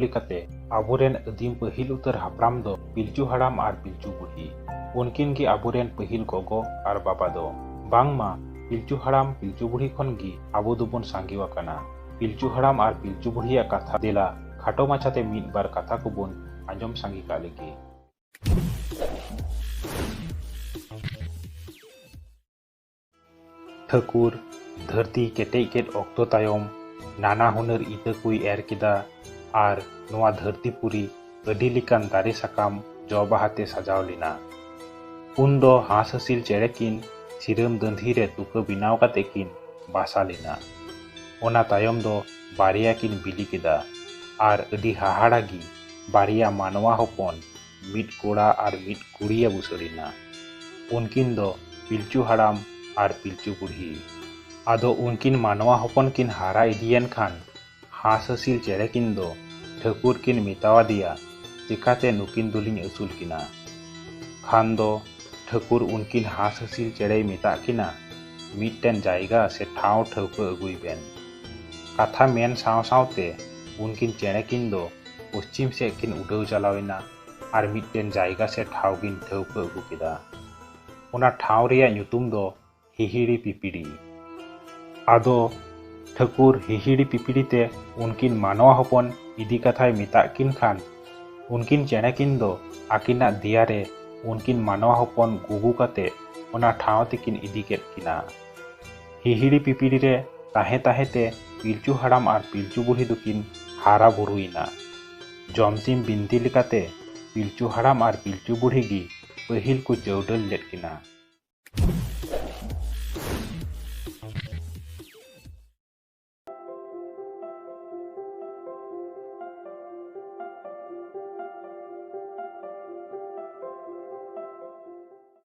लेकाते आबोरेन आदिम पहिल उतर हापराम दो पिलचू हड़ाम और पिलचू बुढ़ी उनकिन गी आबोरेन पहिल गोगो और बाबा दो बांगमा पिलचू हड़ाम पिलचू बुढ़ी खन गी आबो दोबन सांगीवाकाना। पिलचू हड़ाम और पिलचू बुढ़िया कथा देला खाटो माछाते मिद बार कथा को बन आंजम सांगी का लेगी। ठाकुर धरती केटे केट ऑक्तो तायम नाना हुनर इता कुई एर किदा और नोआ धरती पुरी अडी लिकान दारे साकाम जो बाहाते सजाव लेना। उन दो हास हसिल चेड़े किन सिरम दंधी रे तुका बिनाव काते किन बासा लेना। ओना तायम दो बारिया किन बिली किदा और अडी हाहाड़ागी बारिया मानवा होपन मिट कोड़ा और मिट कुड़िया बुसड़ीना। उनकिन दो पिलचू हड़ाम और पिलचू बुढ़ी आदो उनकिन मानवा होपन किन हारा इदियन खान हास हसिल चेड़े किन दो ठाकुर किन मितावा दिया चिकाते नुकिन दुलिन असूल किना। खान दो ठाकुर उनकिन हास हसिल चेड़े मिता किना मिटटेन जायगा से ठाव ठौका अगुई बेन। कथा मेन साव सावते उनकिन चेड़े किन दो पश्चिम से किन उड़ाव चलावेना और मिटटेन जायगा से ठाव किन ठौका अगु किदा। ओना ठाव रेया nyutum दो हिहिड़ी पिपिड़ी। आदो ठाकुर हिहिड़ी पिपिड़ी ते उनकिन मानवा होपन इदी कथाय मिता किन खान उनकिन चेड़े किन दो आकिना दियारे उनकिन मानवा होपन गुगु काते ओना ठाव तेकिन इदी केट किना। हिहिड़ी पिपिड़ी रे ताहे ताहे ते पिलचू हड़ाम और पिलचू बुढ़ी दुकिन हारा बुरुइना। जमसिम बिनती लेकाते पिलचू हड़ाम और पिलचू बुढ़ी गी पहिल को चौडल लेट किना।